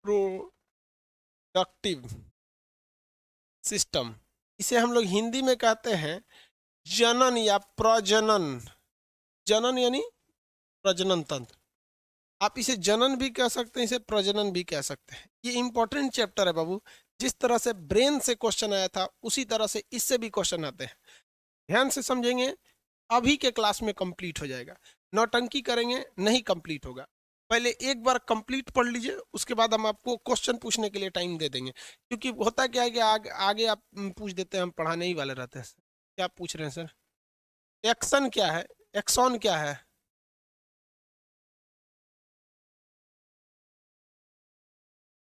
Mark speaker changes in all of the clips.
Speaker 1: Reproductive system, इसे हम लोग हिंदी में कहते हैं जनन या प्रजनन। जनन यानी प्रजनन तंत्र। आप इसे जनन भी कह सकते हैं, इसे प्रजनन भी कह सकते हैं। ये इंपॉर्टेंट चैप्टर है बाबू। जिस तरह से ब्रेन से क्वेश्चन आया था उसी तरह से इससे भी क्वेश्चन आते हैं। ध्यान से समझेंगे अभी के क्लास में कंप्लीट हो जाएगा। नौटंकी करेंगे नहीं कंप्लीट होगा। पहले एक बार कंप्लीट पढ़ लीजिए, उसके बाद हम आपको क्वेश्चन पूछने के लिए टाइम दे देंगे। क्योंकि होता क्या है कि आगे आप पूछ देते हैं, हम पढ़ाने ही वाले रहते हैं। क्या पूछ रहे हैं सर? एक्शन क्या है, एक्सॉन क्या है?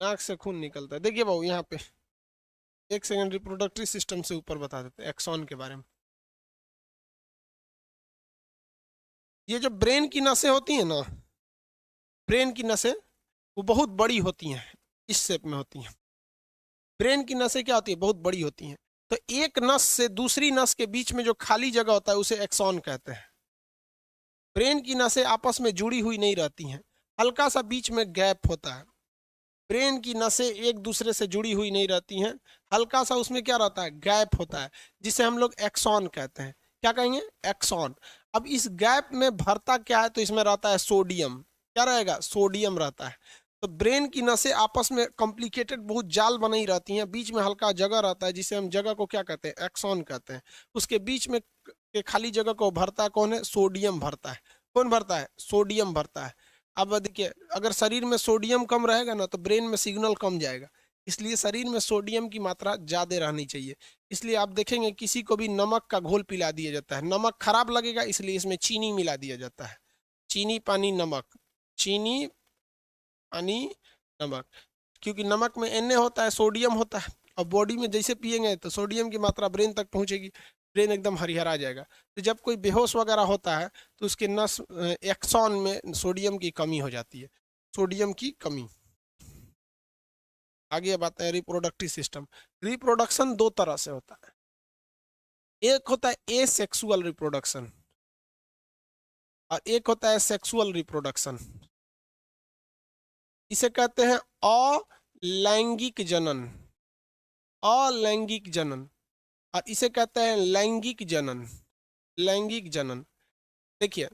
Speaker 1: नाक से खून निकलता है। देखिए बाबू यहाँ पे एक सेकंड, रिप्रोडक्टिव सिस्टम से ऊपर बता देते हैं एक्सॉन के बारे में। ये जो ब्रेन की नसें होती हैं ना, ब्रेन की नसें वो बहुत बड़ी होती हैं, इस शेप में होती हैं। ब्रेन की नसें क्या होती है, बहुत बड़ी होती हैं। तो एक नस से दूसरी नस के बीच में जो खाली जगह होता है उसे एक्सॉन कहते हैं। ब्रेन की नसें आपस में जुड़ी हुई नहीं रहती हैं, हल्का सा बीच में गैप होता है। ब्रेन की नसें एक दूसरे से जुड़ी हुई नहीं रहती हैं, हल्का सा उसमें क्या रहता है, गैप होता है, जिसे हम लोग एक्सॉन कहते हैं। क्या कहेंगे, एक्सॉन। अब इस गैप में भरता क्या है, तो इसमें रहता है सोडियम। क्या रहेगा, सोडियम रहता है। तो ब्रेन की नसें आपस में कॉम्प्लिकेटेड बहुत जाल बनी रहती हैं, बीच में हल्का जगह रहता है, जिसे हम जगह को क्या कहते हैं, एक्सॉन कहते हैं। उसके बीच में के खाली जगह को भरता कौन है, सोडियम भरता है। कौन भरता है, सोडियम भरता है। अब देखिए, अगर शरीर में सोडियम कम रहेगा ना तो ब्रेन में सिग्नल कम जाएगा, इसलिए शरीर में सोडियम की मात्रा ज़्यादा रहनी चाहिए। इसलिए आप देखेंगे किसी को भी नमक का घोल पिला दिया जाता है, नमक खराब लगेगा इसलिए इसमें चीनी मिला दिया जाता है। चीनी पानी नमक, चीनी पानी नमक, क्योंकि नमक में Na होता है, सोडियम होता है, और बॉडी में जैसे पिएंगे तो सोडियम की मात्रा ब्रेन तक पहुंचेगी, ब्रेन एकदम हरिहरा जाएगा। तो जब कोई बेहोश वगैरह होता है तो उसके नस एक्सॉन में सोडियम की कमी हो जाती है, सोडियम की कमी। आगे बात है रिप्रोडक्टिव सिस्टम। रिप्रोडक्शन दो तरह से होता है, एक होता है एसेक्सुअल रिप्रोडक्शन और एक होता है सेक्सुअल रिप्रोडक्शन। इसे कहते हैं अलैंगिक जनन, अलैंगिक जनन, और इसे कहते हैं लैंगिक जनन, लैंगिक जनन। देखिए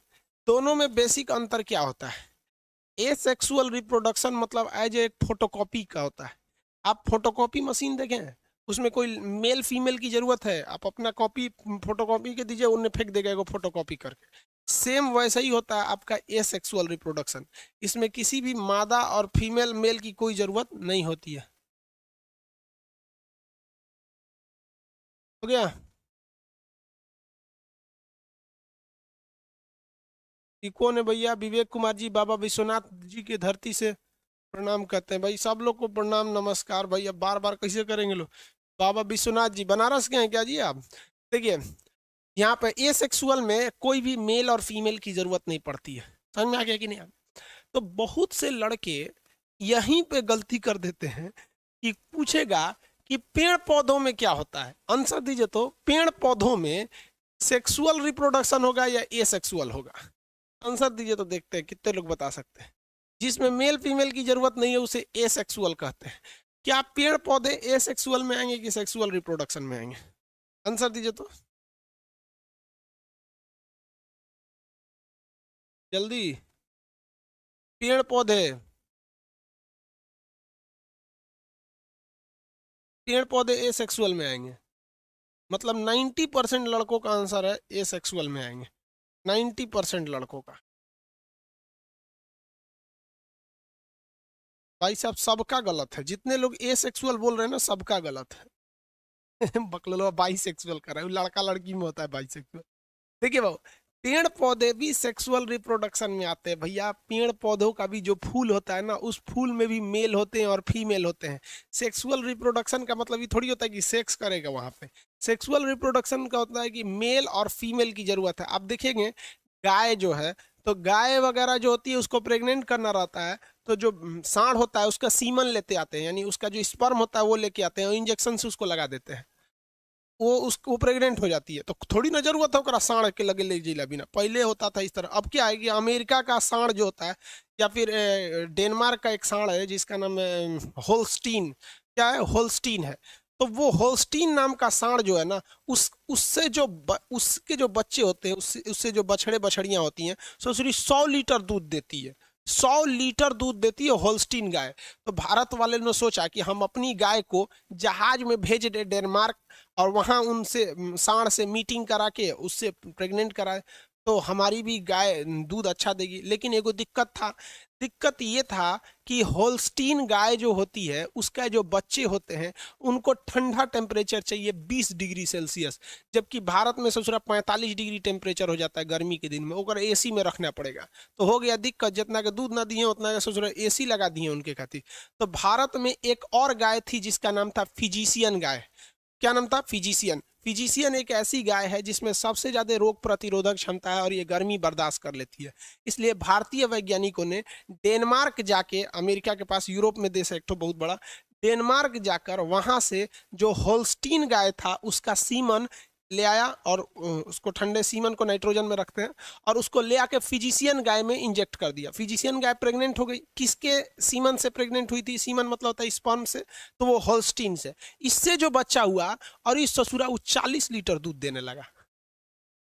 Speaker 1: दोनों में बेसिक अंतर क्या होता है। एसेक्सुअल रिप्रोडक्शन मतलब एज एक फोटोकॉपी का होता है। आप फोटोकॉपी मशीन देखें, उसमें कोई मेल फीमेल की जरूरत है, आप अपना कॉपी फोटोकॉपी के दीजिए, उन्हें फेंक देगा वो फोटोकॉपी करके। सेम वैसा ही होता है आपका एसेक्सुअल रिप्रोडक्शन। इसमें किसी भी मादा और फीमेल मेल की कोई जरूरत नहीं होती है। हो गया। ये कौन है भैया, विवेक कुमार जी, बाबा विश्वनाथ जी की धरती से प्रणाम करते हैं भाई। सब लोग को प्रणाम नमस्कार भाई, अब बार बार कैसे करेंगे लोग। बाबा विश्वनाथ जी बनारस के हैं क्या जी आप? देखिए यहाँ पे ए सेक्सुअल में कोई भी मेल और फीमेल की जरूरत नहीं पड़ती है। समझ में आ गया कि नहीं? तो बहुत से लड़के यहीं पे गलती कर देते हैं कि पूछेगा कि पेड़ पौधों में क्या होता है, आंसर दीजिए। तो पेड़ पौधों में सेक्सुअल रिप्रोडक्शन होगा या ए सेक्सुअल होगा? आंसर दीजिए तो देखते हैं कितने लोग बता सकते हैं। जिसमें मेल फीमेल की जरूरत नहीं है उसे ए सेक्सुअल कहते हैं। क्या पेड़ पौधे ए सेक्सुअल में आएंगे कि सेक्सुअल रिप्रोडक्शन में आएंगे? आंसर दीजिए तो जल्दी। पेड़ पौधे, पेड़ पौधे ए सेक्सुअल में आएंगे। मतलब 90% लड़कों का आंसर है ए सेक्सुअल में आएंगे, 90% लड़कों का। भाई साहब सबका गलत है, जितने लोग ए सेक्सुअल बोल रहे हैं ना सबका गलत है। बकलोल बाई सेक्सुअल कर रहा है, लड़का लड़की में होता है बाई सेक्सुअल। देखिए बाबू, पेड़ पौधे भी सेक्सुअल रिप्रोडक्शन में आते हैं भैया। पेड़ पौधों का भी जो फूल होता है ना, उस फूल में भी मेल होते हैं और फीमेल होते हैं। सेक्सुअल रिप्रोडक्शन का मतलब ये थोड़ी होता है कि सेक्स करेगा वहां पे। सेक्सुअल रिप्रोडक्शन का होता है कि मेल और फीमेल की जरूरत है। आप देखेंगे गाय जो है, तो गाय वगैरह जो होती है उसको प्रेग्नेंट करना रहता है, तो जो सांड होता है उसका सीमन लेते आते हैं, यानी उसका जो स्पर्म होता है वो लेके आते हैं और इंजेक्शन से उसको लगा देते हैं। वो प्रेग्नेंट हो जाती है तो थोड़ी ना जरूरत है ओकरा साढ़ के लगे ले जिला बिना। पहले होता था इस तरह। अब क्या है कि अमेरिका का साढ़ जो होता है या फिर डेनमार्क का एक साढ़ है जिसका नाम होल्स्टीन, क्या है, होल्स्टीन है। तो वो होल्स्टीन नाम का साढ़ जो है ना, उससे जो उसके जो बच्चे होते हैं, उससे जो बछड़े बछड़ियां होती हैं, सोचरी 100 लीटर दूध देती है। 100 लीटर दूध देती है होल्स्टीन गाय। तो भारत वाले ने सोचा कि हम अपनी गाय को जहाज में भेज दे डेनमार्क, और वहां उनसे सांड से मीटिंग करा के उससे प्रेग्नेंट कराए, तो हमारी भी गाय दूध अच्छा देगी। लेकिन एगो दिक्कत था। दिक्कत ये था कि होल्स्टीन गाय जो होती है उसका जो बच्चे होते हैं उनको ठंडा टेम्परेचर चाहिए 20 डिग्री सेल्सियस, जबकि भारत में ससुरा 45 डिग्री टेम्परेचर हो जाता है गर्मी के दिन में। ओकर एसी में रखना पड़ेगा। तो हो गया दिक्कत, जितना के दूध ना दिए उतना के ससुरा एसी लगा दिए उनके खातिर। तो भारत में एक और गाय थी जिसका नाम था फिजिशियन गाय। क्या नाम था? फिजिशियन। फिजिशियन एक ऐसी गाय है जिसमें सबसे ज्यादा रोग प्रतिरोधक क्षमता है और ये गर्मी बर्दाश्त कर लेती है। इसलिए भारतीय वैज्ञानिकों ने डेनमार्क जाके, अमेरिका के पास यूरोप में देश है एक तो बहुत बड़ा, डेनमार्क जाकर वहां से जो होल्स्टीन गाय था उसका सीमन ले आया, और उसको ठंडे सीमन को नाइट्रोजन में रखते हैं, और उसको ले आके फिजिशियन गाय में इंजेक्ट कर दिया। फिजिशियन गाय प्रेग्नेंट हो गई। किसके सीमन से प्रेग्नेंट हुई थी? सीमन मतलब होता है स्पर्म से, तो वो होल्स्टीन से। इससे जो बच्चा हुआ और इस ससुरा वो 40 लीटर दूध देने लगा।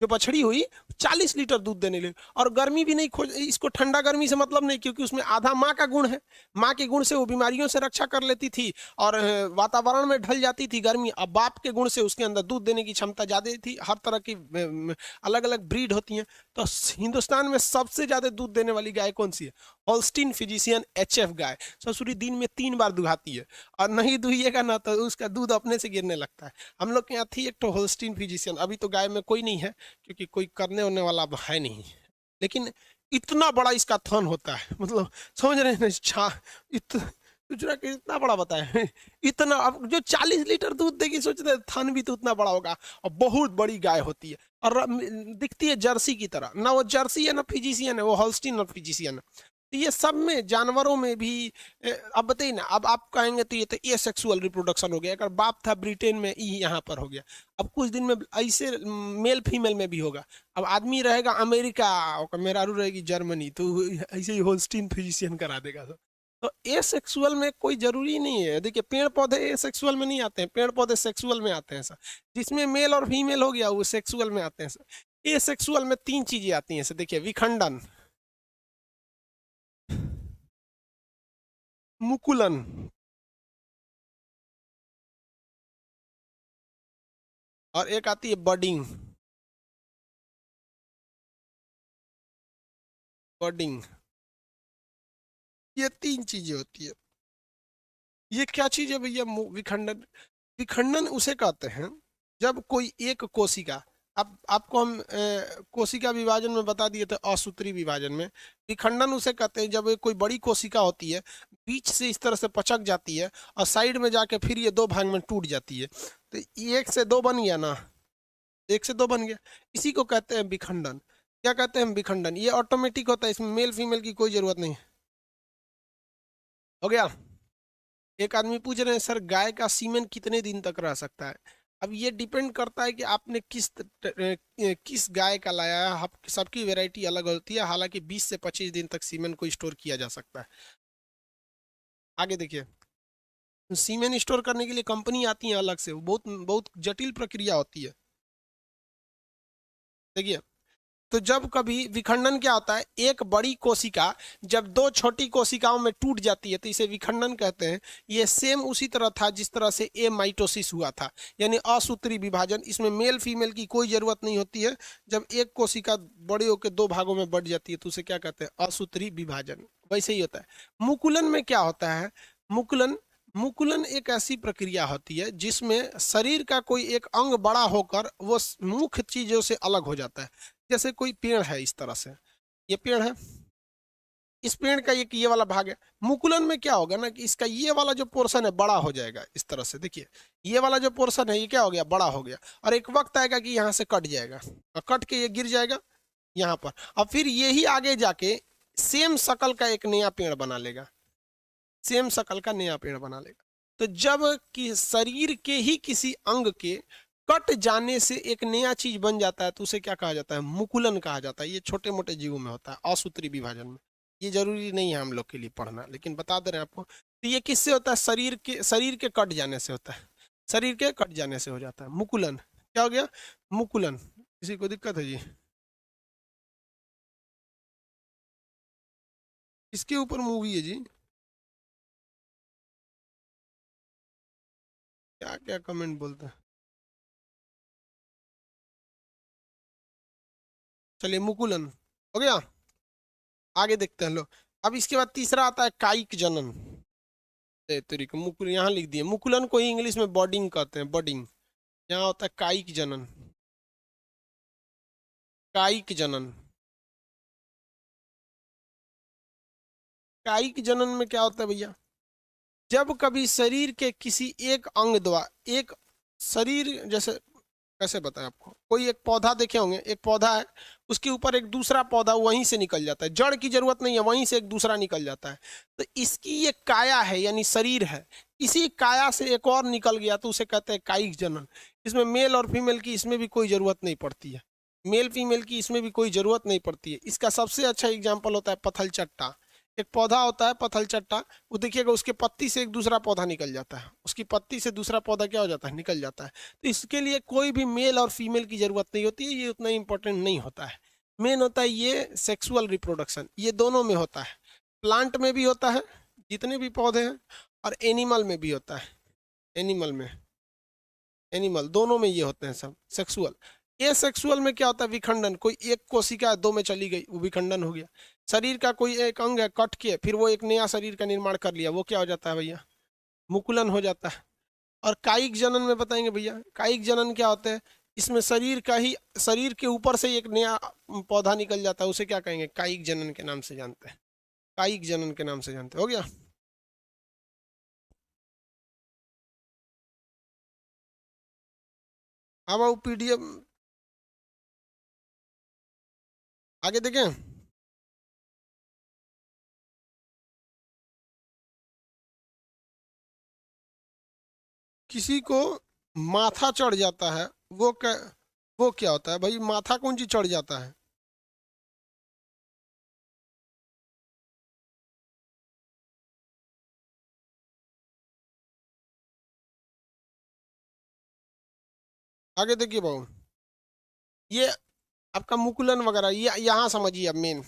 Speaker 1: जो बछड़ी हुई 40 लीटर दूध देने लगी, और गर्मी भी नहीं खोज, इसको ठंडा गर्मी से मतलब नहीं, क्योंकि उसमें आधा माँ का गुण है। माँ के गुण से वो बीमारियों से रक्षा कर लेती थी और वातावरण में ढल जाती थी गर्मी। अब बाप के गुण से उसके अंदर दूध देने की क्षमता ज्यादा थी। हर तरह की अलग अलग ब्रीड होती हैं। तो हिंदुस्तान में सबसे ज्यादा दूध देने वाली गाय कौन सी है? होल्स्टीन फिजिशियन HF गाय। ससुरी दिन में 3 बार दुहाती है, और नहीं दुहिएगा ना तो उसका दूध अपने से गिरने लगता है। हम लोग के यहाँ थी एक तो होल्स्टीन फिजिशियन। अभी तो गाय में कोई नहीं है क्योंकि कोई करने होने वाला अब है नहीं। लेकिन इतना बड़ा इसका थन होता है, मतलब समझ रहे हैं? दूसरा के इतना बड़ा बताया इतना। अब जो 40 लीटर दूध देगी, सोच रहे थन भी तो उतना बड़ा होगा। और बहुत बड़ी गाय होती है और दिखती है जर्सी की तरह। ना वो जर्सी है ना फिजिशियन है, वो हॉल्स्टीन और फिजिशियन है। तो ये सब में, जानवरों में भी अब बताइए ना। अब आप कहेंगे तो ये तो ए सेक्सुअल रिप्रोडक्शन हो गया। अगर बाप था ब्रिटेन में, ई यहाँ पर हो गया। अब कुछ दिन में ऐसे मेल फीमेल में भी होगा। अब आदमी रहेगा अमेरिका और मेहरारू रहेगी जर्मनी, तो ऐसे ही होल्स्टीन फिजिशियन करा देगा सब। तो ए सेक्सुअल में कोई जरूरी नहीं है। देखिए पेड़ पौधे ए सेक्सुअल में नहीं आते हैं, पेड़ पौधे सेक्सुअल में आते हैं सर। जिसमें मेल और फीमेल हो गया वो सेक्सुअल में आते हैं सर। ए सेक्सुअल में 3 चीजें आती हैं सर। देखिए विखंडन, मुकुलन, और एक आती है बडिंग। बडिंग, ये 3 चीजें होती है। ये क्या चीज है भैया? विखंडन। विखंडन उसे कहते हैं जब कोई एक कोशिका, अब आपको हम कोशिका विभाजन में बता दिए थे, असूत्री विभाजन में। विखंडन उसे कहते हैं जब कोई बड़ी कोशिका होती है, बीच से इस तरह से पचक जाती है और साइड में जाके फिर ये 2 भाग में टूट जाती है। तो 1 से 2 बन गया ना, 1 से 2 बन गया। इसी को कहते हैं विखंडन। क्या कहते हैं? विखंडन। ये ऑटोमेटिक होता है, इसमें मेल फीमेल की कोई जरूरत नहीं। हो गया। एक आदमी पूछ रहे हैं सर गाय का सीमेन कितने दिन तक रह सकता है? अब ये डिपेंड करता है कि आपने किस गाय का लाया है। सबकी वैरायटी अलग होती है। हालांकि 20 से 25 दिन तक सीमेन को स्टोर किया जा सकता है। आगे देखिए, सीमेन स्टोर करने के लिए कंपनी आती है अलग से, वो बहुत बहुत जटिल प्रक्रिया होती है। देखिए, तो जब कभी विखंडन क्या होता है, एक बड़ी कोशिका जब 2 छोटी कोशिकाओं में टूट जाती है तो इसे विखंडन कहते हैं। ये सेम उसी तरह था जिस तरह से ए माइटोसिस हुआ था, यानी असूत्री विभाजन। इसमें मेल फीमेल की कोई जरूरत नहीं होती है। जब एक कोशिका बड़ी होकर 2 भागों में बढ़ जाती है तो उसे क्या कहते हैं? असूत्री विभाजन। वैसे ही होता है। मुकुलन में क्या होता है? मुकुलन, मुकुलन एक ऐसी प्रक्रिया होती है जिसमें शरीर का कोई एक अंग बड़ा होकर वो मुख्य चीजों से अलग हो जाता है। जैसे कोई पेड़ है इस तरह से, ये पेड़ है, इस पेड़ का एक ये वाला भाग है। मुकुलन में क्या होगा ना कि इसका ये वाला जो पोर्शन है बड़ा हो जाएगा इस तरह से। देखिए ये वाला जो पोर्शन है ये क्या हो गया? बड़ा हो गया। और एक वक्त आएगा कि यहाँ से कट जाएगा, और कट के ये गिर जाएगा यहाँ पर, और फिर यही आगे जाके सेम शकल का एक नया पेड़ बना लेगा। सेम शकल का नया पेड़ बना लेगा। तो जब कि शरीर के ही किसी अंग के कट जाने से एक नया चीज बन जाता है तो उसे क्या कहा जाता है? मुकुलन कहा जाता है। ये छोटे मोटे जीवों में होता है, असूत्री विभाजन में। ये जरूरी नहीं है हम लोग के लिए पढ़ना, लेकिन बता दे रहे हैं आपको। तो ये किससे होता है? शरीर के कट जाने से होता है। शरीर के कट जाने से हो जाता है मुकुलन। क्या हो गया? मुकुलन। किसी को दिक्कत है जी? इसके ऊपर मूवी है जी? क्या क्या कमेंट बोलते हैं। चलिए, मुकुलन हो गया। आगे देखते हैं लोग। अब इसके बाद तीसरा आता है कायिक जनन। तरीके मुकुल यहाँ लिख दिए। मुकुलन को ही इंग्लिश में बॉडिंग कहते हैं, बॉडिंग। यहाँ होता है कायिक जनन। कायिक जनन। कायिक जनन में क्या होता है भैया? जब कभी शरीर के किसी एक अंग द्वारा, एक शरीर जैसे, कैसे बताएं आपको, कोई एक पौधा देखे होंगे, एक पौधा है, उसके ऊपर एक दूसरा पौधा वहीं से निकल जाता है, जड़ की जरूरत नहीं है, वहीं से एक दूसरा निकल जाता है। तो इसकी ये काया है, यानी शरीर है, इसी काया से एक और निकल गया तो उसे कहते हैं कायिक जनन। इसमें मेल और फीमेल की इसमें भी कोई जरूरत नहीं पड़ती है। मेल फीमेल की इसमें भी कोई जरूरत नहीं पड़ती है। इसका सबसे अच्छा एग्जाम्पल होता है पथल चट्टा। एक पौधा होता है पथल चट्टा, वो देखिएगा उसके पत्ती से एक दूसरा पौधा निकल जाता है, उसकी पत्ती से दूसरा पौधा क्या हो जाता है? निकल जाता है। तो इसके लिए कोई भी मेल और फीमेल की जरूरत नहीं होती है, ये उतना इंपॉर्टेंट नहीं होता है। मेन होता है ये सेक्सुअल रिप्रोडक्शन, ये दोनों में होता है। प्लांट में भी होता है, जितने भी पौधे हैं, और एनिमल में भी होता है। एनिमल में, एनिमल दोनों में ये होते हैं सब सेक्सुअल। ये सेक्सुअल में क्या होता है? विखंडन। कोई एक कोशिका दो में चली गई, वो विखंडन हो गया। शरीर का कोई एक अंग है, कट के फिर वो एक नया शरीर का निर्माण कर लिया, वो क्या हो जाता है भैया? मुकुलन हो जाता है। और कायिक जनन में बताएंगे भैया, कायिक जनन क्या होता है? इसमें शरीर का ही, शरीर के ऊपर से एक नया पौधा निकल जाता है, उसे क्या कहेंगे? कायिक जनन के नाम से जानते हैं। कायिक जनन के नाम से जानते हैं। हो गया। अब वो पीडीएफ आगे देखें। किसी को माथा चढ़ जाता है, वो क्या होता है भाई? माथा कौन चीज चढ़ जाता है? आगे देखिए बाबू, ये आपका मुकुलन वगैरह, ये यहाँ समझिए अब मेन।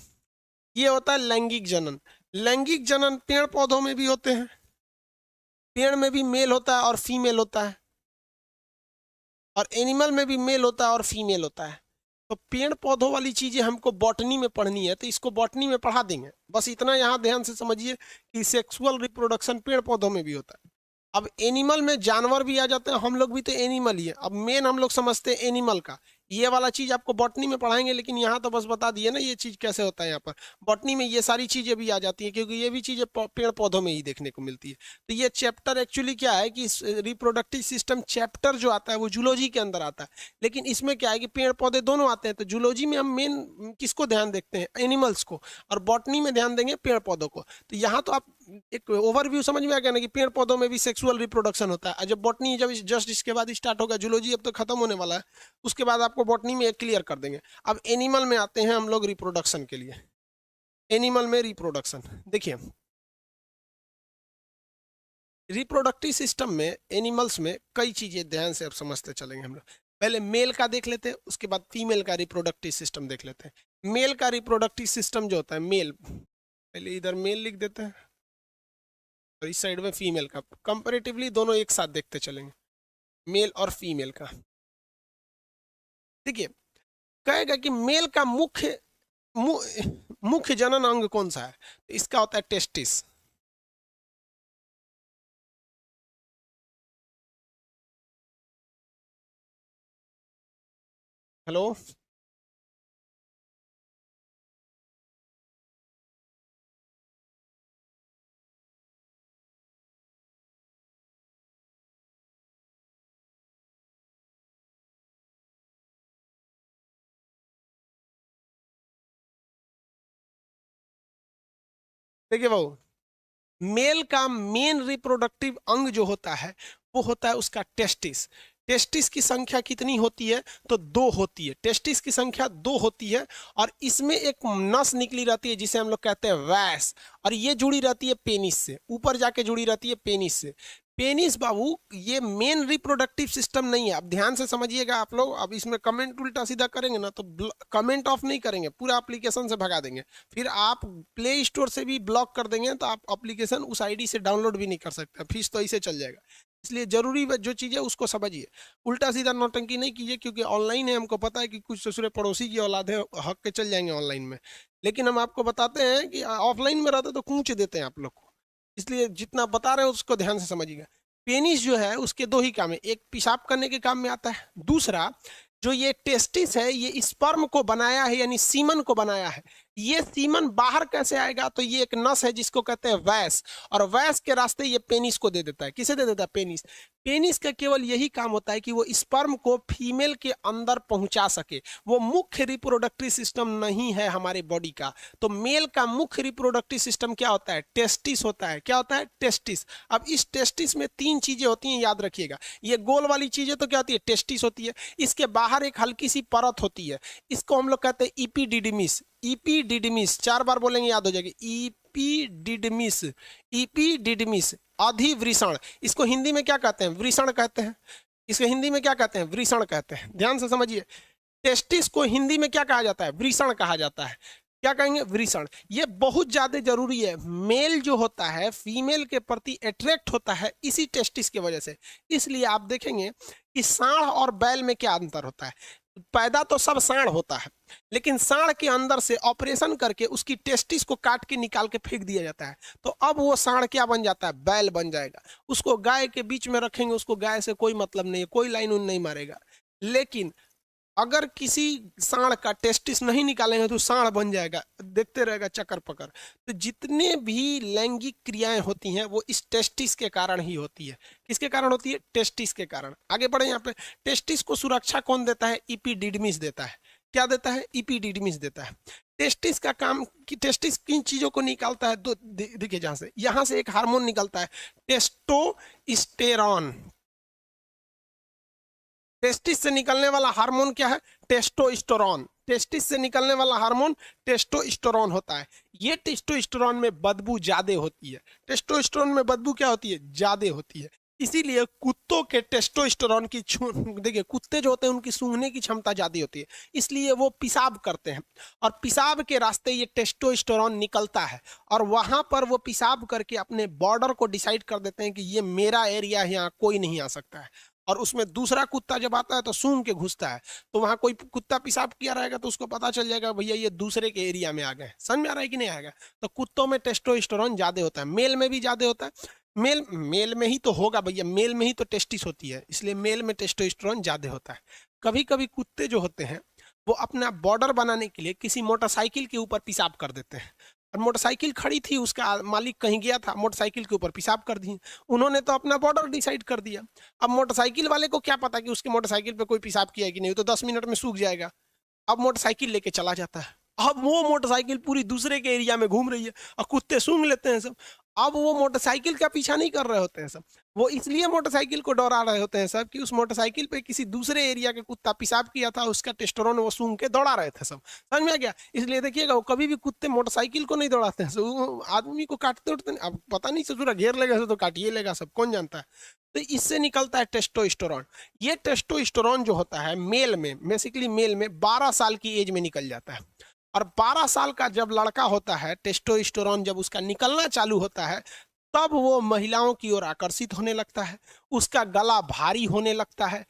Speaker 1: ये होता है लैंगिक जनन। लैंगिक जनन पेड़ पौधों में भी होते हैं। पेड़ में भी मेल होता है और फीमेल होता है, और एनिमल में भी मेल होता है और फीमेल होता है। तो पेड़ पौधों वाली चीजें हमको बॉटनी में पढ़नी है, तो इसको बॉटनी में पढ़ा देंगे। बस इतना यहाँ ध्यान से समझिए कि सेक्सुअल रिप्रोडक्शन पेड़ पौधों में भी होता है। अब एनिमल में जानवर भी आ जाते हैं, हम लोग भी तो एनिमल ही है। अब मेन हम लोग समझते हैं एनिमल का, ये वाला चीज आपको बॉटनी में पढ़ाएंगे, लेकिन यहाँ तो बस बता दिए ना ये चीज कैसे होता है। यहाँ पर बॉटनी में ये सारी चीजें भी आ जाती है, क्योंकि ये भी चीजें पेड़ पौधों में ही देखने को मिलती है। तो ये चैप्टर एक्चुअली क्या है कि रिप्रोडक्टिव सिस्टम चैप्टर जो आता है वो जूलॉजी के अंदर आता है, लेकिन इसमें क्या है कि पेड़ पौधे दोनों आते हैं। तो जूलॉजी में हम मेन किसको ध्यान देखते हैं? एनिमल्स को। और बॉटनी में ध्यान देंगे पेड़ पौधों को। तो यहाँ तो आप एक ओवरव्यू समझ में आ गया ना कि पेड़ पौधों में भी सेक्सुअल रिप्रोडक्शन होता है। और जब बॉटनी, जब जस्ट इसके बाद स्टार्ट होगा, जूलॉजी अब तो खत्म होने वाला है, उसके बाद आपको बॉटनी में एक क्लियर कर देंगे। अब एनिमल में आते हैं हम लोग रिप्रोडक्शन के लिए। एनिमल में रिप्रोडक्शन देखिए, रिप्रोडक्टिव सिस्टम में एनिमल्स में कई चीजें ध्यान से अब समझते चलेंगे हम लोग। पहले मेल का देख लेते हैं, उसके बाद फीमेल का रिप्रोडक्टिव सिस्टम देख लेते हैं। मेल का रिप्रोडक्टिव सिस्टम जो होता है, मेल, पहले इधर मेल लिख देते हैं और इस साइड में फीमेल का। कंपैरेटिवली दोनों एक साथ देखते चलेंगे, मेल और फीमेल का। देखिए, कहेगा कि मेल का मुख्य जनन अंग कौन सा है? इसका होता है टेस्टिस। हेलो, देखिए भाऊ, मेल का मेन रिप्रोडक्टिव अंग जो होता है वो होता है उसका टेस्टिस। टेस्टिस की संख्या कितनी होती है? तो 2 होती है। टेस्टिस की संख्या 2 होती है और इसमें एक नस निकली रहती है जिसे हम लोग कहते हैं वैस, और ये जुड़ी रहती है पेनिस से, ऊपर जाके जुड़ी रहती है पेनिस से। पेनिस बाबू ये मेन रिप्रोडक्टिव सिस्टम नहीं है। अब ध्यान से समझिएगा आप लोग। अब इसमें कमेंट उल्टा सीधा करेंगे ना तो कमेंट ऑफ नहीं करेंगे, पूरा एप्लीकेशन से भगा देंगे। फिर आप प्ले स्टोर से भी ब्लॉक कर देंगे तो आप एप्लीकेशन उस आईडी से डाउनलोड भी नहीं कर सकते, फीस तो ऐसे चल जाएगा। इसलिए जरूरी जो चीज़ है उसको समझिए, उल्टा सीधा नौटंकी नहीं कीजिए, क्योंकि ऑनलाइन है, हमको पता है कि कुछ ससुरे पड़ोसी की औलाद है, हक के चल जाएंगे ऑनलाइन में। लेकिन हम आपको बताते हैं कि ऑफलाइन में रहते तो कूच देते हैं आप लोग को, इसलिए जितना बता रहे हैं उसको ध्यान से समझिएगा। पेनिस जो है उसके 2 ही काम है, एक पेशाब करने के काम में आता है, दूसरा जो ये टेस्टिस है ये स्पर्म को बनाया है, यानी सीमन को बनाया है। ये सीमन बाहर कैसे आएगा? तो ये एक नस है जिसको कहते हैं वैस, और वैस के रास्ते ये पेनिस को दे देता है। किसे दे देता है? पेनिस। पेनिस का केवल यही काम होता है कि वो स्पर्म को फीमेल के अंदर पहुंचा सके। वो मुख्य रिप्रोडक्टिव सिस्टम नहीं है हमारे बॉडी का। तो मेल का मुख्य रिप्रोडक्टिव सिस्टम क्या होता है? टेस्टिस होता है। क्या होता है? टेस्टिस। अब इस टेस्टिस में 3 चीजें होती हैं, याद रखिएगा। ये गोल वाली चीजें तो क्या होती है? टेस्टिस होती है। इसके बाहर एक हल्की सी परत होती है, इसको हम लोग कहते हैं इपीडिडिमिस। इपीडिडिमिस 4 बार बोलेंगे याद हो जाएगी। इपीडिडिमिस, इपीडिडिमिस अधिवृषण। इसको हिंदी में क्या कहते हैं? वृषण कहते हैं। इसको हिंदी में क्या कहते हैं? वृषण कहते हैं। ध्यान से समझिए, टेस्टिस को हिंदी में क्या कहा जाता है? वृषण कहा जाता है। क्या कहेंगे? वृषण। ये बहुत ज्यादा जरूरी है। मेल जो होता है फीमेल के प्रति अट्रैक्ट होता है इसी टेस्टिस की वजह से। इसलिए आप देखेंगे कि सांड और बैल में क्या अंतर होता है। पैदा तो सब सांड होता है, लेकिन सांड के अंदर से ऑपरेशन करके उसकी टेस्टिस को काट के निकाल के फेंक दिया जाता है। तो अब वो सांड क्या बन जाता है? बैल बन जाएगा। उसको गाय के बीच में रखेंगे, उसको गाय से कोई मतलब नहीं है, कोई लाइन उन नहीं मारेगा। लेकिन अगर किसी सांड का टेस्टिस नहीं निकालेंगे तो सांड बन जाएगा, देखते रहेगा चक्कर पकड़। तो जितने भी लैंगिक क्रियाएं होती हैं वो इस टेस्टिस के कारण ही होती है। किसके कारण होती है? टेस्टिस के कारण। आगे बढ़े यहाँ पे। टेस्टिस को सुरक्षा कौन देता है? इपीडिडमिस देता है। क्या देता है? इपीडिडमिस देता है। टेस्टिस का काम कि टेस्टिस किन चीजों को निकालता है? दो देखिए, यहाँ से एक हार्मोन निकलता है, टेस्टोस्टेरॉन। टेस्टिस से निकलने वाला हार्मोन क्या है? टेस्टोस्टेरोन। टेस्टिस से निकलने वाला हार्मोन टेस्टोस्टेरोन होता है। ये टेस्टोस्टेरोन में बदबू ज्यादा होती है। टेस्टोस्टेरोन में बदबू क्या होती है? ज्यादा होती है। इसीलिए कुत्तों के टेस्टोस्टेरोन की देखिए, कुत्ते जो होते हैं उनकी सूंघने की क्षमता ज्यादा होती है, इसलिए वो पेशाब करते हैं और पेशाब के रास्ते ये टेस्टोस्टेरोन निकलता है और वहां पर वो पेशाब करके अपने बॉर्डर को डिसाइड कर देते हैं कि ये मेरा एरिया है, यहाँ कोई नहीं आ सकता है। और उसमें दूसरा कुत्ता जब आता है तो सूंघ के घुसता है, तो वहां कोई कुत्ता पेशाब किया रहेगा तो उसको पता चल जाएगा भैया ये दूसरे के एरिया में आ गए। समझ में आ रहा है कि नहीं आएगा? तो कुत्तों में टेस्टोस्टेरोन ज्यादा होता है, मेल में भी ज्यादा होता है। मेल में ही तो होगा भैया, मेल में ही तो टेस्टिस होती है, इसलिए मेल में टेस्टोस्टेरोन ज्यादा होता है। कभी कभी कुत्ते जो होते हैं वो अपना बॉर्डर बनाने के लिए किसी मोटरसाइकिल के ऊपर पेशाब कर देते हैं, और मोटरसाइकिल खड़ी थी, उसका मालिक कहीं गया था, मोटरसाइकिल के ऊपर पेशाब कर दिए। उन्होंने तो अपना बॉर्डर डिसाइड कर दिया। अब मोटरसाइकिल वाले को क्या पता कि उसके मोटरसाइकिल पे कोई पेशाब किया है कि नहीं, तो 10 मिनट में सूख जाएगा। अब मोटरसाइकिल लेके चला जाता है, अब वो मोटरसाइकिल पूरी दूसरे के एरिया में घूम रही है और कुत्ते सूंघ लेते हैं सब। अब वो मोटरसाइकिल का पीछा नहीं कर रहे होते हैं सब, वो इसलिए मोटरसाइकिल को दौड़ा रहे होते हैं सब कि उस मोटरसाइकिल पे किसी दूसरे एरिया के कुत्ता पेशाब किया था, उसका टेस्टोस्टेरोन वो सूंघ के दौड़ा रहे थे सब। समझ में आ गया? इसलिए देखिएगा वो कभी भी कुत्ते मोटरसाइकिल को नहीं दौड़ाते हैं, वो आदमी को काटते उठते नहीं। अब पता नहीं ससुरा घेर लेगा तो काटिए लेगा सब, कौन जानता है। तो इससे निकलता है टेस्टोस्टेरोन। ये टेस्टोस्टेरोन जो होता है मेल में, बेसिकली मेल में 12 साल की एज में निकल जाता है। और 12 साल का जब लड़का होता है, टेस्टोस्टेरोन जब उसका निकलना चालू होता है, तब वो महिलाओं की ओर आकर्षित होने लगता है, उसका गला भारी होने लगता है,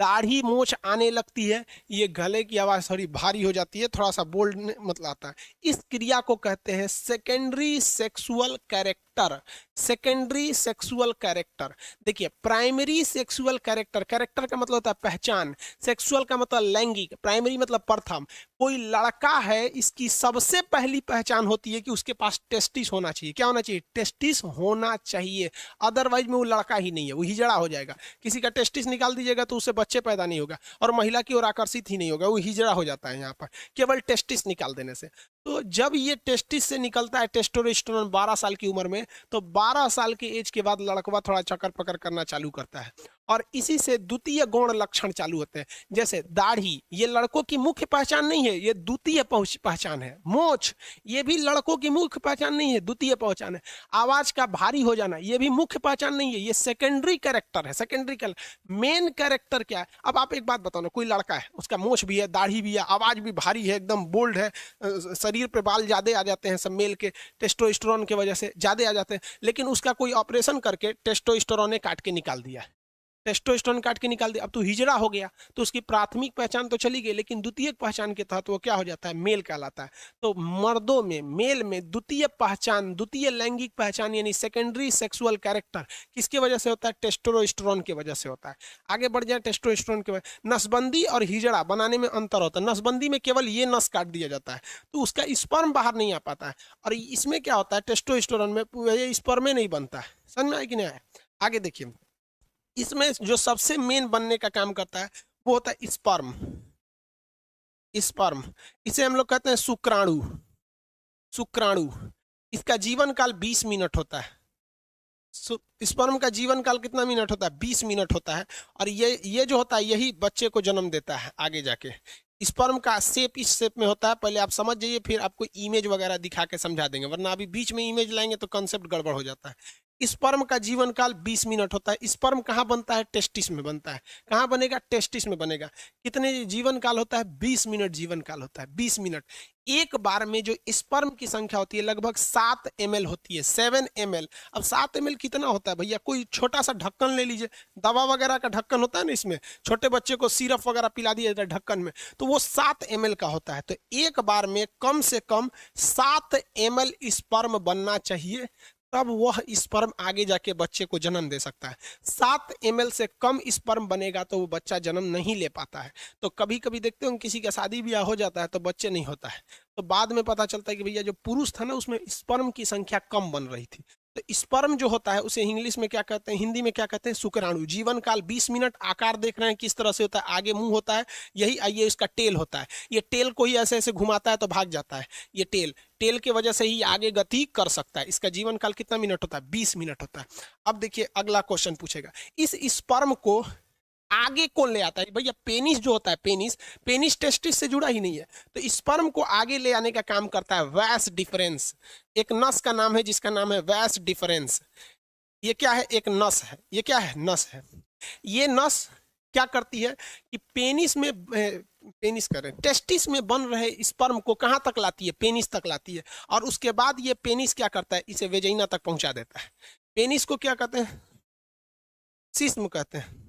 Speaker 1: दाढ़ी मूछ आने लगती है, ये गले की आवाज थोड़ी भारी हो जाती है, थोड़ा सा बोल्ड मतलब आता है। इस क्रिया को कहते हैं secondary sexual character. Secondary sexual character. देखिए, प्राइमरी सेक्सुअल कैरेक्टर, कैरेक्टर का मतलब होता है पहचान, सेक्सुअल का मतलब लैंगिक, प्राइमरी मतलब प्रथम। कोई लड़का है, इसकी सबसे पहली पहचान होती है कि उसके पास टेस्टिस होना चाहिए। क्या होना चाहिए? टेस्टिस होना चाहिए, अदरवाइज में वो लड़का ही नहीं है, वो हिजड़ा हो जाएगा। किसी का टेस्टिस निकाल दीजिएगा तो उससे बच्चे पैदा नहीं होगा और महिला की ओर आकर्षित ही नहीं होगा, वो हिजड़ा हो जाता है यहाँ पर केवल टेस्टिस निकाल देने से। तो जब ये टेस्टिस से निकलता है टेस्टोस्टेरोन 12 साल की उम्र में, तो 12 साल की एज के बाद लड़कवा थोड़ा चक्कर पकड़ करना चालू करता है और इसी से द्वितीय गौण लक्षण चालू होते हैं। जैसे दाढ़ी, ये लड़कों की मुख्य पहचान नहीं है, ये द्वितीय पहचान है। मोछ, ये भी लड़कों की मुख्य पहचान नहीं है, द्वितीय पहचान है। आवाज का भारी हो जाना, ये भी मुख्य पहचान नहीं है, ये सेकेंडरी कैरेक्टर है। सेकेंडरी मेन कैरेक्टर क्या है? अब आप एक बात बताओ ना, कोई लड़का है, उसका मोछ भी है, दाढ़ी भी है, आवाज भी भारी है, एकदम बोल्ड है, शरीर पे बाल ज्यादा आ जाते हैं, सब मेल के टेस्टोस्टेरोन की वजह से ज्यादा आ जाते हैं, लेकिन उसका कोई ऑपरेशन करके टेस्टोस्टेरोन ने काट के निकाल दिया है, टेस्टोस्टेरोन काट के निकाल दिया, अब तो हिजड़ा हो गया, तो उसकी प्राथमिक पहचान तो चली गई, लेकिन द्वितीय पहचान के तहत वो क्या हो जाता है? मेल कहलाता है। तो मर्दों में, मेल में द्वितीय पहचान, द्वितीय लैंगिक पहचान यानी सेकेंडरी सेक्सुअल कैरेक्टर किसकी वजह से होता है? टेस्टोस्टेरोन की वजह से होता है। आगे बढ़ जाए, टेस्टोस्टेरोन की वजह। नसबंदी और हिजड़ा बनाने में अंतर होता है। नसबंदी में केवल ये नस काट दिया जाता है, तो उसका स्पर्म बाहर नहीं आ पाता है, और इसमें क्या होता है? टेस्टोस्टेरोन में ये स्पर्म नहीं बनता है। समझ में आया कि नहीं आया? आगे देखिए, इसमें जो सबसे मेन बनने का काम करता है वो होता है स्पर्म। स्पर्म, इसे हम लोग कहते हैं शुक्राणु। शुक्राणु, इसका जीवन काल 20 मिनट होता है। स्पर्म का जीवन काल कितना मिनट होता है? 20 मिनट होता है। और ये जो होता है यही बच्चे को जन्म देता है आगे जाके। स्पर्म का शेप इस शेप में होता है, पहले आप समझ जाइए, फिर आपको इमेज वगैरह दिखा के समझा देंगे, वरना अभी बीच में इमेज लाएंगे तो कंसेप्ट गड़बड़ हो जाता है। स्पर्म का जीवन काल 20 मिनट होता है। स्पर्म कहाँ बनता है? टेस्टिस में बनता है। कहाँ बनेगा? टेस्टिस में बनेगा। कितने जीवन काल होता है? 20 मिनट जीवन काल होता है। 20 मिनट। एक बार में जो स्पर्म की संख्या होती है लगभग 7 ml होती है, 7 ml। अब 7 ml कितना होता है भैया? कोई छोटा सा ढक्कन ले लीजिए, दवा वगैरह का ढक्कन होता है ना, इसमें छोटे बच्चे को सिरप वगैरह पिला दिया जाता है ढक्कन में, तो वो 7 ml का होता है। तो एक बार में कम से कम 7 ml स्पर्म बनना चाहिए, तब वह स्पर्म आगे जाके बच्चे को जन्म दे सकता है। 7 ml से कम स्पर्म बनेगा तो वो बच्चा जन्म नहीं ले पाता है। तो कभी कभी देखते हो किसी का शादी ब्याह हो जाता है तो बच्चे नहीं होता है, तो बाद में पता चलता है कि भैया जो पुरुष था ना उसमें स्पर्म की संख्या कम बन रही थी। तो स्पर्म जो होता है उसे इंग्लिश में क्या कहते हैं, हिंदी में क्या कहते हैं? शुक्राणु। जीवन काल 20 मिनट। आकार देख रहे हैं किस तरह से होता है, आगे मुंह होता है, यही आइए इसका टेल होता है, ये टेल को ही ऐसे ऐसे घुमाता है तो भाग जाता है। ये टेल, टेल की वजह से ही आगे गति कर सकता है। इसका जीवन काल कितना मिनट होता है? 20 मिनट होता है। अब देखिए अगला क्वेश्चन पूछेगा, इस स्पर्म को आगे कौन ले आता है? भैया पेनिस जो होता है, पेनिस, पेनिस टेस्टिस से जुड़ा ही नहीं है, तो स्पर्म को आगे ले आने का काम करता है वैस डिफरेंस। एक नस का नाम है जिसका नाम है वैस डिफरेंस। ये क्या है? एक नस है। ये क्या है? नस है। ये नस क्या करती है कि पेनिस में, पेनिस कर रहे हैं, टेस्टिस में बन रहे स्पर्म को कहां तक लाती है? पेनिस तक लाती है। और उसके बाद ये पेनिस क्या करता है? इसे वेजाइना तक पहुंचा देता है। पेनिस को क्या कहते हैं? सीस्म कहते हैं।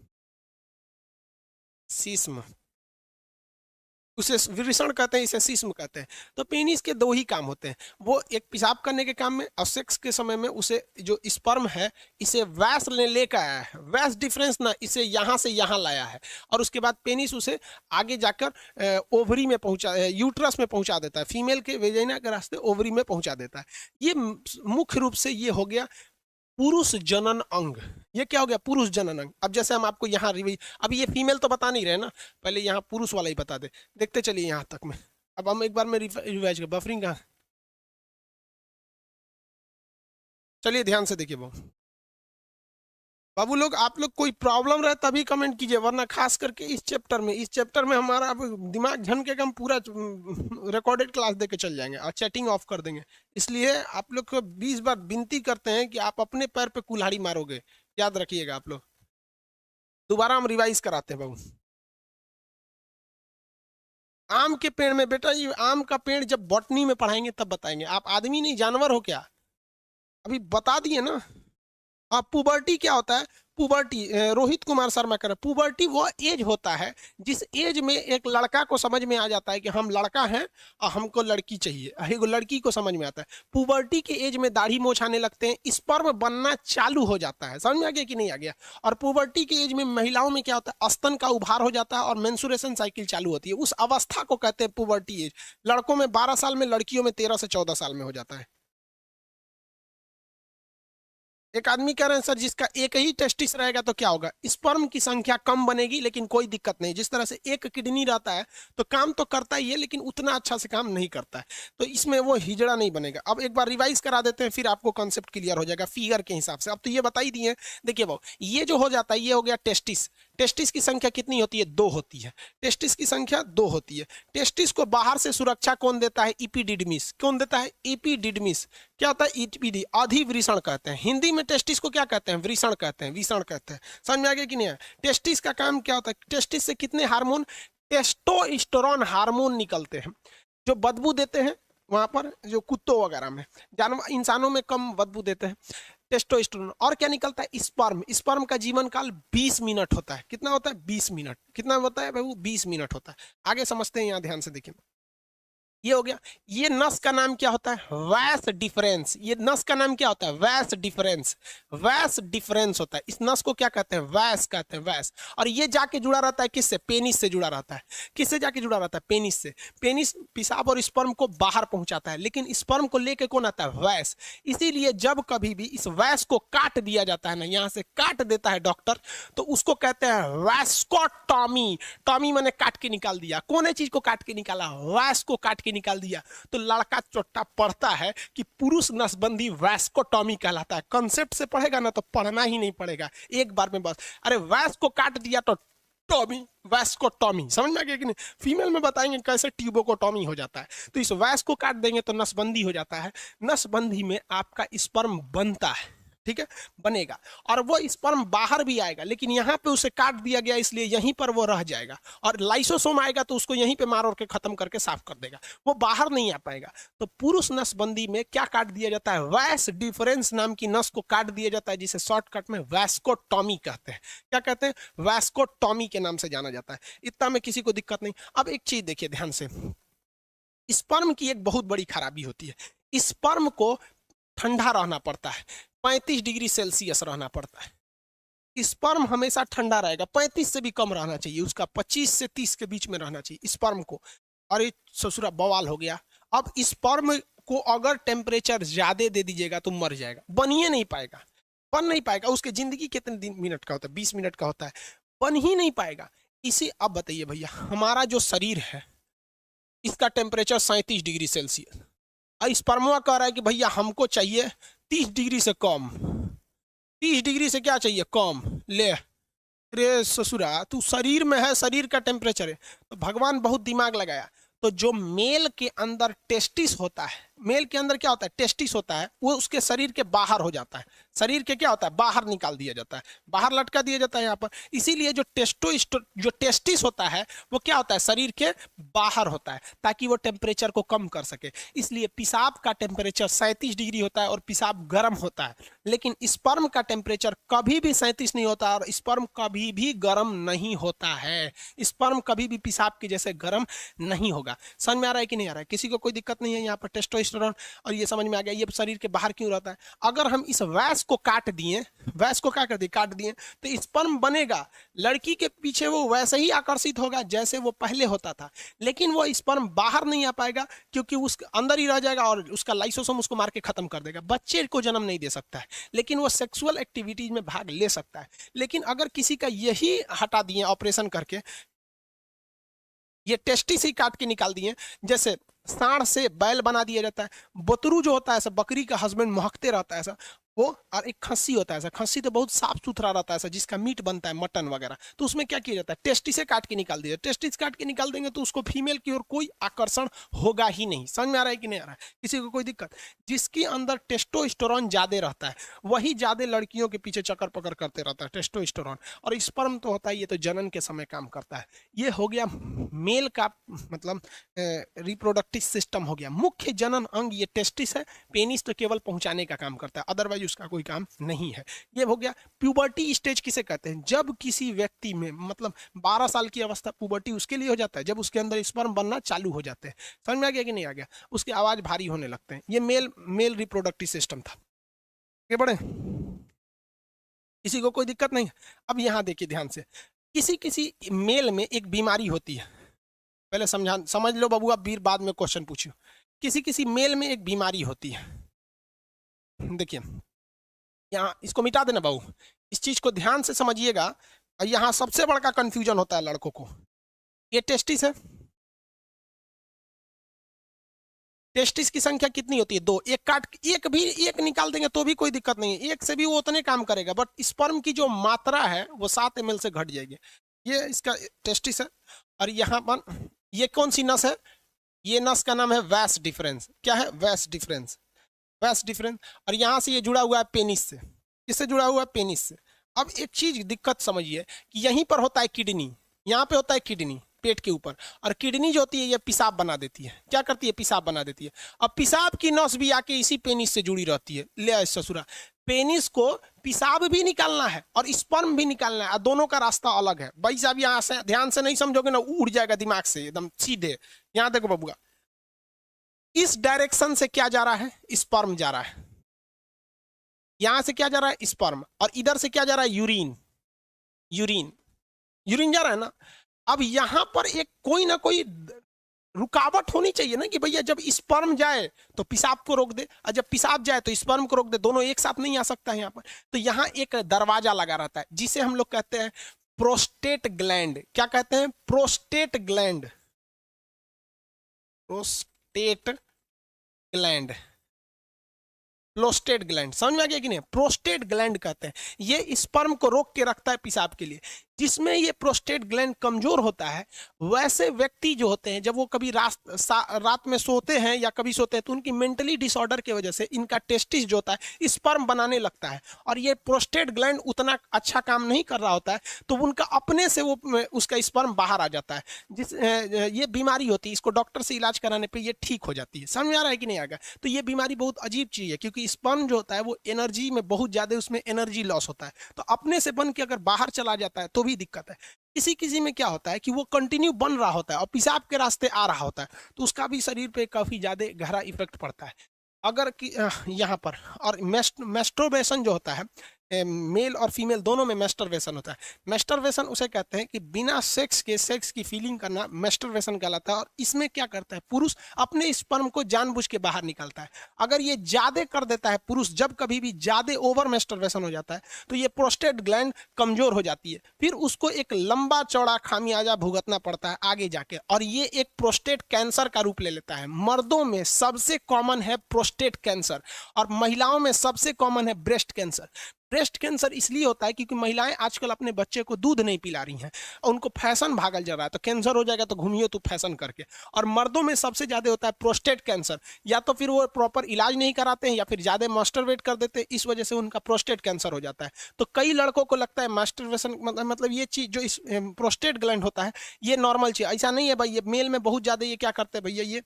Speaker 1: सीस्म, उसे वृषण कहते हैं, इसे सीस्म कहते हैं। तो पेनिस के दो ही काम होते हैं, वो एक पेशाब करने के काम में और सेक्स के समय में उसे जो स्पर्म है इसे वैस ने लेकर आया है, वैस डिफरेंस ना, इसे यहाँ से यहाँ लाया है, और उसके बाद पेनिस उसे आगे जाकर ओवरी में पहुंचा, यूट्रस में पहुंचा देता है, फीमेल के वेजाइना के रास्ते ओवरी में पहुंचा देता है। ये मुख्य रूप से ये हो गया पुरुष जनन अंग। ये क्या हो गया? पुरुष जनन अंग। अब जैसे हम आपको यहाँ अभी ये फीमेल तो बता नहीं रहे ना, पहले यहाँ पुरुष वाला ही बता दे, देखते चलिए यहाँ तक में। अब हम एक बार में रिवाइज कर, बफरिंग कहाँ, चलिए ध्यान से देखिए बाबू लोग, आप लोग कोई प्रॉब्लम रहे तभी कमेंट कीजिए, वरना खास करके इस चैप्टर में हमारा दिमाग झनके का हम पूरा रिकॉर्डेड क्लास दे के चल जाएंगे और चैटिंग ऑफ कर देंगे। इसलिए आप लोग को 20 बार विनती करते हैं कि आप अपने पैर पे कुल्हाड़ी मारोगे, याद रखिएगा आप लोग। दोबारा हम रिवाइज कराते हैं बाबू। आम के पेड़ में बेटा, ये आम का पेड़ जब बॉटनी में पढ़ाएंगे तब बताएंगे, आप आदमी नहीं जानवर हो क्या? अभी बता दिए ना। अब पुबर्टी क्या होता है? पुबर्टी, रोहित कुमार शर्मा कर, पुबर्टी वो एज होता है जिस एज में एक लड़का को समझ में आ जाता है कि हम लड़का हैं और हमको लड़की चाहिए, एक लड़की को समझ में आता है। पुबर्टी के एज में दाढ़ी मोछ आने लगते हैं, स्पर्म बनना चालू हो जाता है। समझ में आ गया कि नहीं आ गया? और पुबर्टी के एज में महिलाओं में क्या होता है? स्तन का उभार हो जाता है और मेंसुरेशन साइकिल चालू होती है। उस अवस्था को कहते हैं पुबर्टी एज। लड़कों में 12 साल में, लड़कियों में 13 से 14 साल में हो जाता है। एक आदमी कह रहे हैं सर जिसका एक ही टेस्टिस रहेगा तो क्या होगा, स्पर्म की संख्या कम बनेगी लेकिन कोई दिक्कत नहीं। जिस तरह से एक किडनी रहता है तो काम तो करता ही है लेकिन उतना अच्छा से काम नहीं करता है, तो इसमें वो हिजड़ा नहीं बनेगा। अब एक बार रिवाइज करा देते हैं फिर आपको कॉन्सेप्ट क्लियर हो जाएगा फिगर के हिसाब से। अब तो ये बता ही दिए, देखिए वो ये जो हो जाता है ये हो गया टेस्टिस। टेस्टिस की संख्या कितनी होती है, 2 होती है। टेस्टिस की संख्या 2 होती है। टेस्टिस को बाहर से सुरक्षा कौन देता है, इपिडिडमिस। कौन देता है, इपिडिडमिस। क्या होता है, ईपीडी, अधिवृषण कहते हैं। हिंदी में टेस्टिस को क्या कहते हैं, वृषण कहते हैं, विषण कहते हैं। समझ में आ गया कि नहीं? टेस्टिस का काम क्या होता है, टेस्टिस से कितने हार्मोन, टेस्टोस्टेरोन हार्मोन निकलते हैं जो बदबू देते हैं। वहां पर जो कुत्तों वगैरह में, जानवर, इंसानों में कम बदबू देते हैं। टेस्टोस्टेरोन। और क्या निकलता है, स्पर्म। स्पर्म का जीवन काल 20 मिनट होता है। कितना होता है, 20 मिनट। कितना होता है भाई, 20 मिनट होता है। आगे समझते हैं, यहाँ ध्यान से देखिए। ये हो गया। ये नस का नाम क्या होता है, वैस डिफरेंस। ये नस का नाम क्या होता है, वैस डिफरेंस। वैस डिफरेंस होता है। इस नस को क्या कहते हैं, वैस कहते हैं, वैस। और ये जाके जुड़ा रहता है किससे, पेनिस से जुड़ा रहता है। किससे जाके जुड़ा रहता है, पेनिस से। पेनिस पेशाब और स्पर्म को बाहर पहुंचाता है, लेकिन स्पर्म को लेके कौन आता है, वैस। इसीलिए जब कभी भी इस वैस को काट दिया जाता है ना, यहां से काट देता है डॉक्टर, तो उसको कहते हैं वैस्कोटॉमी। टॉमी मैंने काट के निकाल दिया। कौन चीज को काट के निकाला, वैस को काट के निकाल दिया। तो लड़का चोट्टा पढ़ता है कि पुरुष नसबंदी वैस्कोटॉमी कहलाता है। कंसेप्ट से पढ़ेगा ना तो पढ़ना ही नहीं पड़ेगा, एक बार में बस। अरे वैस को काट दिया तो टॉमी, वैस्कोटॉमी। समझ में आ गया कि नहीं? फीमेल में बताएंगे कैसे ट्यूबोकोटॉमी हो जाता है। तो इस वैस को काट देंगे तो नसबंदी हो जाता है। नसबंदी में आपका स्पर्म बनता है, ठीक है, बनेगा। और वो स्पर्म बाहर भी आएगा, लेकिन यहाँ पे उसे काट दिया गया इसलिए यहीं पर वो रह जाएगा। और लाइसोसोम आएगा तो उसको यहीं पे मार और के खत्म करके साफ कर देगा, वो बाहर नहीं आ पाएगा। तो पुरुष नसबंदी में क्या काट दिया जाता है, वैस डिफरेंस नाम की नस को काट दिया जाता है, जिसे शॉर्टकट में वैस्कोटॉमी कहते हैं। क्या कहते हैं, वैस्कोटॉमी के नाम से जाना जाता है। इतना में किसी को दिक्कत नहीं। अब एक चीज देखिए ध्यान से, स्पर्म की एक बहुत बड़ी खराबी होती है, स्पर्म को ठंडा रहना पड़ता है। 35 डिग्री सेल्सियस रहना पड़ता है। स्पर्म हमेशा ठंडा रहेगा, 35 से भी कम रहना चाहिए उसका, 25 से 30 के बीच में रहना चाहिए स्पर्म को। और ये ससुरा बवाल हो गया। अब स्पर्म को अगर टेम्परेचर ज्यादा दे दीजिएगा तो मर जाएगा, बन ही नहीं पाएगा। बन नहीं पाएगा। उसकी जिंदगी कितने दिन मिनट का होता है, 20 मिनट का होता है, बन ही नहीं पाएगा। इसे अब बताइए भैया, हमारा जो शरीर है इसका टेम्परेचर 37 डिग्री सेल्सियस, और स्पर्मवा कह रहा है कि भैया हमको चाहिए 30 डिग्री से कम। 30 डिग्री से क्या चाहिए, कम। ले रे ससुरा, तू शरीर में है, शरीर का टेम्परेचर है। तो भगवान बहुत दिमाग लगाया। तो जो मेल के अंदर टेस्टिस होता है, मेल के अंदर क्या होता है, टेस्टिस होता है, वो उसके शरीर के बाहर हो जाता है। शरीर के क्या होता है, बाहर निकाल दिया जाता है, बाहर लटका दिया जाता है यहाँ पर। इसीलिए जो जो टेस्टिस होता है वो क्या होता है, शरीर के बाहर होता है, ताकि वो टेम्परेचर को कम कर सके। इसलिए पेशाब का टेम्परेचर 37 डिग्री होता है और पेशाब गर्म होता है। लेकिन स्पर्म का टेम्परेचर कभी भी 37 नहीं होता और स्पर्म कभी भी गर्म नहीं होता है। स्पर्म कभी भी पेशाब के जैसे गर्म नहीं होगा। समझ में आ रहा है कि नहीं आ रहा है? किसी को कोई दिक्कत नहीं है यहाँ पर, टेस्टोस्टेरोन। और ये समझ में आ गया ये शरीर के बाहर क्यों रहता है। अगर हम इस वैस को काट दिए, वैस को क्या कर दिए, काट दिए, तो स्पर्म बनेगा, लड़की के पीछे वो वैसे ही आकर्षित होगा जैसे वो पहले होता था। लेकिन वो स्पर्म बाहर नहीं आ पाएगा क्योंकि उसके अंदर ही रह जाएगा और उसका लाइसोसोम उसको मार के खत्म कर देगा। बच्चे को जन्म नहीं दे सकता है, लेकिन वो सेक्सुअल एक्टिविटीज में भाग ले सकता है। लेकिन अगर किसी का यही हटा दिए ऑपरेशन करके, ये टेस्टिस ही काट के निकाल दिए, जैसे सांड से बैल बना दिया जाता है, बतरू जो होता है ऐसा बकरी का हस्बैंड महकते रहता है ऐसा वो, और एक खस्सी होता है ऐसा, खस्सी तो बहुत साफ सुथरा रहता है ऐसा, जिसका मीट बनता है मटन वगैरह, तो उसमें क्या किया जाता है, टेस्टिस से काट के निकाल दिया। टेस्टिस काट के निकाल देंगे तो उसको फीमेल की ओर कोई आकर्षण होगा ही नहीं। समझ में आ रहा है कि नहीं आ रहा है? किसी को कोई दिक्कत? जिसके अंदर टेस्टोस्टेरोन ज्यादा रहता है वही ज्यादा लड़कियों के पीछे चक्कर पकड़ करते रहता है, टेस्टोस्टेरोन। और स्पर्म तो होता है, ये तो जनन के समय काम करता है। ये हो गया मेल का मतलब रिप्रोडक्टिव सिस्टम हो गया। मुख्य जनन अंग ये टेस्टिस है, पेनिस तो केवल पहुंचाने का काम करता है, अदरवाइज उसका कोई काम नहीं है। ये हो गया। प्यूबर्टी स्टेज किसे कहते हैं? जब किसी व्यक्ति में मतलब 12 साल की अवस्था, पुबर्टी उसके लिए हो जाता है जब उसके अंदर स्पर्म बनना चालू हो जाते हैं। समझ में आ गया कि नहीं आ गया? उसकी आवाज भारी होने लगते हैं। ये मेल रिप्रोडक्टिव सिस्टम था। ये बड़े किसी को कोई दिक्कत नहीं? अब यहां देखिए ध्यान से, किसी किसी मेल में एक बीमारी होती है, पहले समझ लो बबुआ, बीर बाद में क्वेश्चन पूछियो। किसी किसी मेल में एक बीमारी होती है। देखिए यहाँ इसको मिटा देना बाबू, इस चीज को ध्यान से समझिएगा। और यहाँ सबसे बड़ा कंफ्यूजन होता है लड़कों को। ये टेस्टिस है, टेस्टिस की संख्या कितनी होती है? दो। एक काट, एक निकाल देंगे तो भी कोई दिक्कत नहीं है, एक से भी वो उतने काम करेगा, बट स्पर्म की जो मात्रा है वो 7 ml से घट जाएगी। ये इसका टेस्टिस है। और यहाँ पर ये कौन सी नस है? ये नस का नाम है वैस डिफरेंस। क्या है? वैस डिफरेंस, वैस डिफरेंस। और यहाँ से ये जुड़ा हुआ है पेनिस से। किससे जुड़ा हुआ है? पेनिस से। अब एक चीज दिक्कत समझिए कि यहीं पर होता है किडनी, यहाँ पे होता है किडनी पेट के ऊपर, और किडनी जो होती है ये पेशाब बना देती है। क्या करती है? पेशाब बना देती है। अब पेशाब की नस भी आके इसी पेनिस से जुड़ी रहती है। ले ससुरा, पेनिस को पेशाब भी निकालना है और स्पर्म भी निकालना है, दोनों का रास्ता अलग है। भाई साहब यहाँ से ध्यान से नहीं समझोगे ना, उड़ जाएगा दिमाग से एकदम सीधे। यहाँ देखो बबुआ, इस डायरेक्शन से क्या जा रहा है? स्पर्म जा रहा है। यहां से क्या जा रहा है? स्पर्म। और इधर से क्या जा रहा है? यूरिन। यूरिन, यूरिन जा रहा है ना। अब यहां पर एक कोई ना कोई रुकावट होनी चाहिए ना, कि भैया जब स्पर्म जाए तो पेशाब को रोक दे, और जब पेशाब जाए तो स्पर्म को रोक दे। दोनों एक साथ नहीं आ सकता है यहाँ पर। तो यहाँ एक दरवाजा लगा रहता है जिसे हम लोग कहते हैं प्रोस्टेट ग्लैंड। क्या कहते हैं? Prostate gland. Prostate gland, prostate gland. समझ में आ गया कि नहीं? प्रोस्टेट ग्लैंड कहते हैं, ये स्पर्म को रोक के रखता है पेशाब के लिए। जिसमें ये प्रोस्टेट ग्लैंड कमजोर होता है, वैसे व्यक्ति जो होते हैं, जब वो कभी रात में सोते हैं या कभी सोते हैं, तो उनकी मेंटली डिसऑर्डर की वजह से इनका टेस्टिस जो होता है स्पर्म बनाने लगता है, और ये प्रोस्टेट ग्लैंड उतना अच्छा काम नहीं कर रहा होता है, तो उनका अपने से वो उसका स्पर्म बाहर आ जाता है। ये बीमारी होती है, इसको डॉक्टर से इलाज कराने पर ये ठीक हो जाती है। समझ में आ रहा है कि नहीं आएगा? तो ये बीमारी बहुत अजीब चीज है, क्योंकि स्पर्म जो होता है वो एनर्जी में बहुत ज्यादा, उसमें एनर्जी लॉस होता है। तो अपने से बन के अगर बाहर चला जाता है तो भी दिक्कत है। किसी किसी में क्या होता है कि वो कंटिन्यू बन रहा होता है और पेशाब के रास्ते आ रहा होता है, तो उसका भी शरीर पे काफी ज्यादा गहरा इफेक्ट पड़ता है। अगर कि यहाँ पर, और मेस्टरबेशन जो होता है, मेल और फीमेल दोनों में मेस्टरबेशन होता है। मेस्टरबेशन उसे कहते हैं कि बिना सेक्स के सेक्स की फीलिंग करना मेस्टरबेशन कहलाता है। और इसमें क्या करता है? पुरुष अपने स्पर्म को जानबूझ के बाहर निकालता है। अगर ये ज्यादा कर देता है पुरुष, जब कभी भी ज्यादा ओवर मेस्टरबेशन हो जाता है, तो ये प्रोस्टेट ग्लैंड कमजोर हो जाती है। फिर उसको एक लंबा चौड़ा खामियाजा भुगतना पड़ता है आगे जाके, और ये एक प्रोस्टेट कैंसर का रूप ले लेता है। मर्दों में सबसे कॉमन है प्रोस्टेट कैंसर, और महिलाओं में सबसे कॉमन है ब्रेस्ट कैंसर। ब्रेस्ट कैंसर इसलिए होता है क्योंकि महिलाएं आजकल अपने बच्चे को दूध नहीं पिला रही हैं, और उनको फैशन भागल जा रहा है, तो कैंसर हो जाएगा तो घूमियो तो फैशन करके। और मर्दों में सबसे ज्यादा होता है प्रोस्टेट कैंसर, या तो फिर वो प्रॉपर इलाज नहीं कराते हैं, या फिर ज्यादा मास्टरबेट कर देते हैं, इस वजह से उनका प्रोस्टेट कैंसर हो जाता है। तो कई लड़कों को लगता है मास्टरबेशन मतलब ये चीज जो इस प्रोस्टेट ग्लैंड होता है ये नॉर्मल चीज, ऐसा नहीं है भाई। ये मेल में बहुत ज्यादा ये क्या करते हैं भैया, ये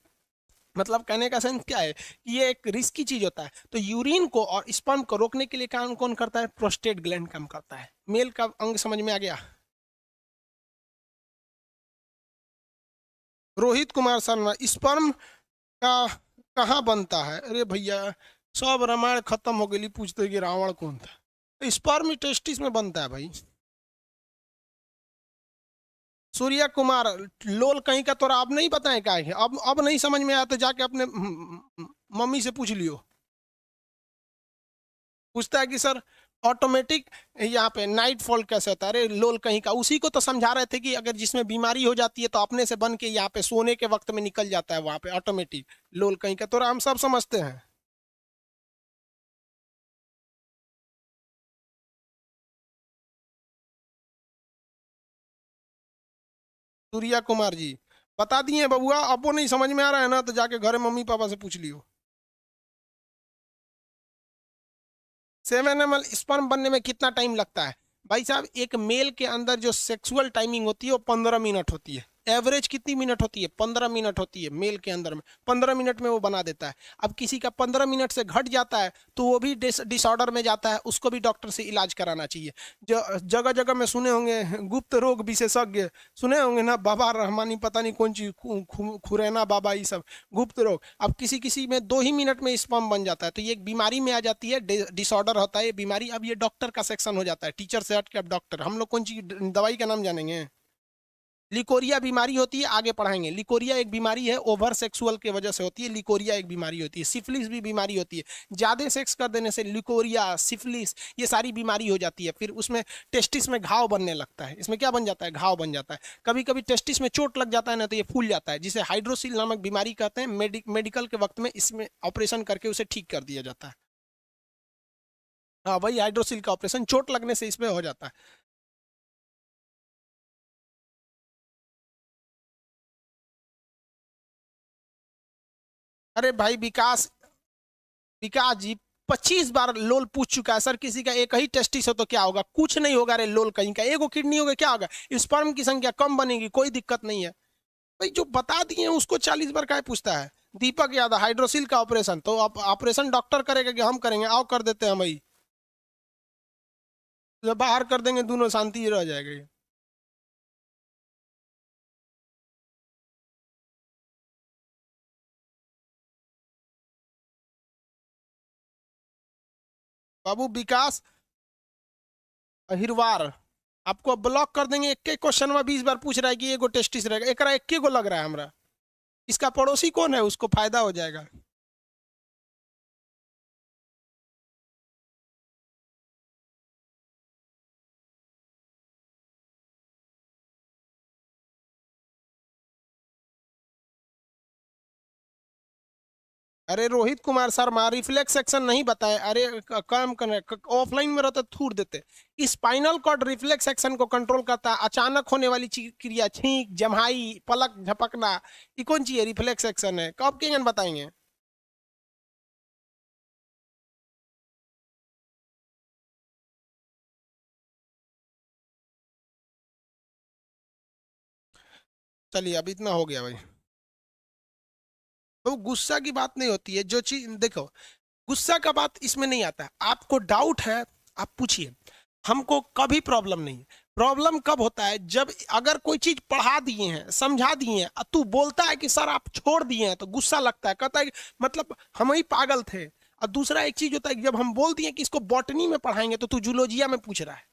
Speaker 1: मतलब कहने का सेंस क्या है कि ये एक रिस्की चीज होता है। तो यूरिन को और स्पर्म को रोकने के लिए काम कौन करता है? प्रोस्टेट ग्लैंड काम करता है। मेल का अंग समझ में आ गया? रोहित कुमार शर्मा, स्पर्म का कहाँ बनता है? अरे भैया सब रामायण खत्म हो गई, पूछते कि रावण कौन था। स्पर्म टेस्टिस में बनता है भाई। सूर्या कुमार, लोल कहीं का तोरा अब नहीं बताए क्या है? अब नहीं समझ में आया तो जाके अपने मम्मी से पूछ लियो। पूछता है कि सर ऑटोमेटिक यहाँ पे नाइट फॉल कैसे होता है? अरे लोल कहीं का, उसी को तो समझा रहे थे कि अगर जिसमें बीमारी हो जाती है तो अपने से बन के यहाँ पे सोने के वक्त में निकल जाता है वहां पे ऑटोमेटिक। लोल कहीं का, तो हम सब समझते हैं। सूर्या कुमार जी बता दिए बबुआ, अब वो नहीं समझ में आ रहा है ना तो जाके घर मम्मी पापा से पूछ लियो। 7 ml स्पर्म बनने में कितना टाइम लगता है? भाई साहब एक मेल के अंदर जो सेक्सुअल टाइमिंग होती है वो 15 मिनट होती है। एवरेज कितनी मिनट होती है? 15 मिनट होती है मेल के अंदर में। 15 मिनट में वो बना देता है। अब किसी का 15 मिनट से घट जाता है तो वो भी डिसऑर्डर में जाता है, उसको भी डॉक्टर से इलाज कराना चाहिए। जो जगह जगह में सुने होंगे गुप्त रोग विशेषज्ञ, सुने होंगे ना, बाबा रहमानी पता नहीं कौन चीज खुरैना बाबा, ये सब गुप्त रोग। अब किसी किसी में 2 ही मिनट में स्पर्म बन जाता है, तो ये एक बीमारी में आ जाती है, डिसऑर्डर होता है ये बीमारी। अब ये डॉक्टर का सेक्शन हो जाता है, टीचर से हट के अब डॉक्टर। हम लोग कौन सी दवाई का नाम जानेंगे? लिकोरिया बीमारी होती है, आगे पढ़ाएंगे। लिकोरिया एक बीमारी है, ओवर सेक्सुअल की वजह से होती है। लिकोरिया एक बीमारी होती है। सिफिलिस भी बीमारी होती है, ज्यादा सेक्स कर देने से लिकोरिया, सिफिलिस, ये सारी बीमारी हो जाती है। फिर उसमें टेस्टिस में घाव बनने लगता है। इसमें क्या बन जाता है? घाव बन जाता है। कभी कभी टेस्टिस में चोट लग जाता है ना, तो ये फूल जाता है, जिसे हाइड्रोसिल नामक बीमारी कहते हैं। मेडिकल के वक्त में इसमें ऑपरेशन करके उसे ठीक कर दिया जाता है। हाँ, वही हाइड्रोसिल का ऑपरेशन, चोट लगने से इसमें हो जाता है। अरे भाई विकास, विकास जी 25 बार लोल पूछ चुका है सर। किसी का एक ही टेस्टिस हो तो क्या होगा? कुछ नहीं होगा रे लोल, कहीं का एगो किडनी होगा क्या होगा? स्पर्म की संख्या कम बनेगी, कोई दिक्कत नहीं है। भाई जो बता दिए हैं उसको 40 बार क्या पूछता है? दीपक यादव, हाइड्रोसिल का ऑपरेशन तो आप ऑपरेशन डॉक्टर करेगा कि हम करेंगे? आओ कर देते हैं भाई, जब बाहर कर देंगे दोनों शांति रह जाएगी। बाबू विकास अहिरवार, आपको ब्लॉक कर देंगे। एक एक क्वेश्चन में 20 बार पूछ रहा है कि एगो टेस्टिस रहेगा, एक एक गो लग रहा है हमरा। इसका पड़ोसी कौन है, उसको फायदा हो जाएगा। अरे रोहित कुमार शर्मा, रिफ्लेक्स सेक्शन नहीं बताए। अरे काम करने ऑफलाइन में रहते थूर देते। स्पाइनल कॉर्ड रिफ्लेक्स सेक्शन को कंट्रोल करता है। अचानक होने वाली क्रिया, छींक, जम्हाई, पलक झपकना, ये कौन चीज है? रिफ्लेक्स सेक्शन है। कब के बताएंगे? चलिए अब इतना हो गया भाई। तो गुस्सा की बात नहीं होती है, जो चीज देखो, गुस्सा का बात इसमें नहीं आता है। आपको डाउट है, आप पूछिए, हमको कभी प्रॉब्लम नहीं है। प्रॉब्लम कब होता है? जब अगर कोई चीज पढ़ा दिए हैं, समझा दिए हैं, तू बोलता है कि सर आप छोड़ दिए हैं, तो गुस्सा लगता है, कहता है कि मतलब हम ही पागल थे। और दूसरा एक चीज होता है कि जब हम बोल दिए कि इसको बॉटनी में पढ़ाएंगे, तो तू जूलॉजिया में पूछ रहा है।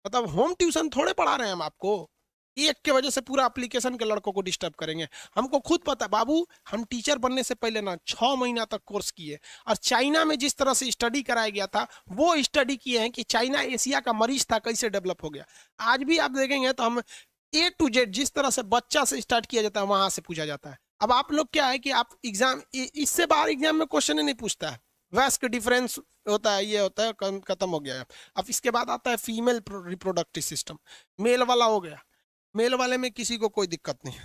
Speaker 1: मतलब होम ट्यूशन थोड़े पढ़ा रहे हैं हम आपको। एक के वजह से पूरा एप्लीकेशन के लड़कों को डिस्टर्ब करेंगे। हमको खुद पता बाबू, हम टीचर बनने से पहले ना 6 महीना तक कोर्स किए, और चाइना में जिस तरह से स्टडी कराया गया था, वो स्टडी किए हैं कि चाइना एशिया का मरीज था, कैसे डेवलप हो गया। आज भी आप देखेंगे तो हम A to Z जिस तरह से बच्चा से स्टार्ट किया जाता है, वहां से पूछा जाता है। अब आप लोग क्या है कि आप एग्जाम, इससे बाहर एग्जाम में क्वेश्चन ही नहीं पूछता है। वैस्क डिफरेंस होता है, ये होता है, खत्म हो गया है। अब इसके बाद आता है फीमेल रिप्रोडक्टिव सिस्टम। मेल वाला हो गया, मेल वाले में किसी को कोई दिक्कत नहीं।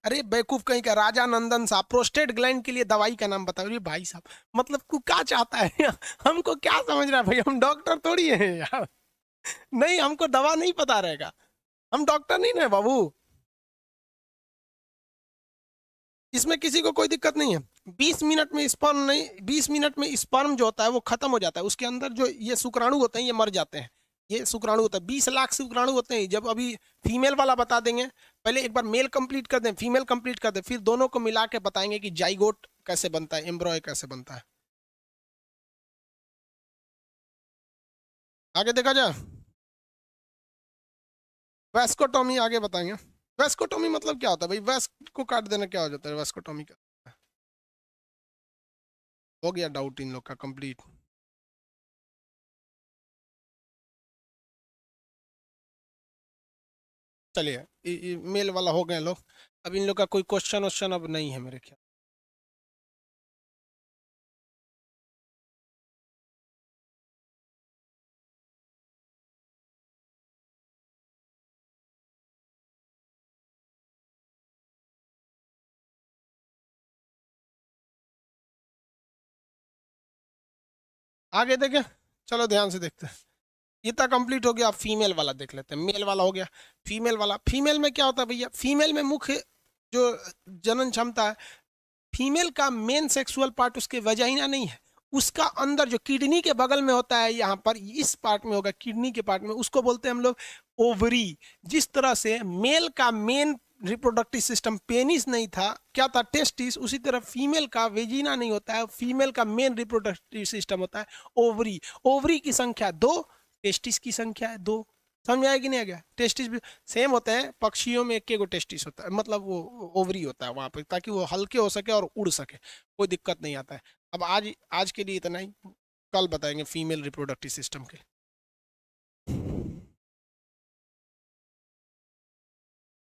Speaker 1: अरे बेवकूफ कहीं का, राजा नंदन साहब प्रोस्टेट ग्लैंड के लिए दवाई का नाम बताओ। अरे भाई साहब, मतलब तू क्या चाहता है? हमको क्या समझ रहा है भाई? हम डॉक्टर थोड़ी है यार। नहीं, हमको दवा नहीं पता रहेगा। हम डॉक्टर नहीं ना बाबू। इसमें किसी को कोई दिक्कत नहीं है। 20 मिनट में स्पर्म नहीं, 20 मिनट में स्पर्म जो होता है वो खत्म हो जाता है। उसके अंदर जो ये शुक्राणु होते हैं, ये मर जाते हैं। ये शुक्राणु होता है, 20 लाख शुक्राणु होते हैं। जब अभी फीमेल वाला बता देंगे, पहले एक बार मेल कंप्लीट कर दें, फीमेल कंप्लीट कर दें, फिर दोनों को मिला के बताएंगे कि जाइगोट कैसे बनता है, एम्ब्रॉय कैसे बनता है। आगे देखा जाए। वेस्कोटॉमी आगे बताएंगे। वेस्कोटॉमी मतलब क्या होता है भाई? वेस्क को काट देना क्या हो जाता है वेस्कोटॉमी का? हो गया डाउट इन लोग का कंप्लीट। चलिए मेल वाला हो गए लोग। अब इन लोग का कोई क्वेश्चन वोश्चन अब नहीं है मेरे ख्याल। आगे देखें, चलो ध्यान से देखते हैं। ये तो कंप्लीट हो गया। अब फीमेल वाला देख लेते हैं। मेल वाला हो गया, फीमेल वाला। फीमेल में क्या होता है भैया? फीमेल में मुख्य जो जनन क्षमता है, फीमेल का मेन सेक्सुअल पार्ट उसके वजाइना नहीं है, उसका अंदर जो किडनी के बगल में होता है, यहाँ पर इस पार्ट में होगा, किडनी के पार्ट में, उसको बोलते हैं हम लोग ओवरी। जिस तरह से मेल का मेन रिप्रोडक्टिव सिस्टम पेनिस नहीं था, क्या था, टेस्टिस। उसी तरह फीमेल का वेजिना नहीं होता है, फीमेल का मेन रिप्रोडक्टिव सिस्टम होता है ओवरी। ओवरी की संख्या 2, टेस्टिस की संख्या है 2। समझ में आया कि नहीं आ गया? टेस्टिस भी सेम होते हैं, पक्षियों में एक टेस्टिस होता है, मतलब वो ओवरी होता है वहां पे, ताकि वो हल्के हो सके और उड़ सके, कोई दिक्कत नहीं आता है। अब आज आज के लिए इतना ही, कल बताएंगे फीमेल रिप्रोडक्टिव सिस्टम के।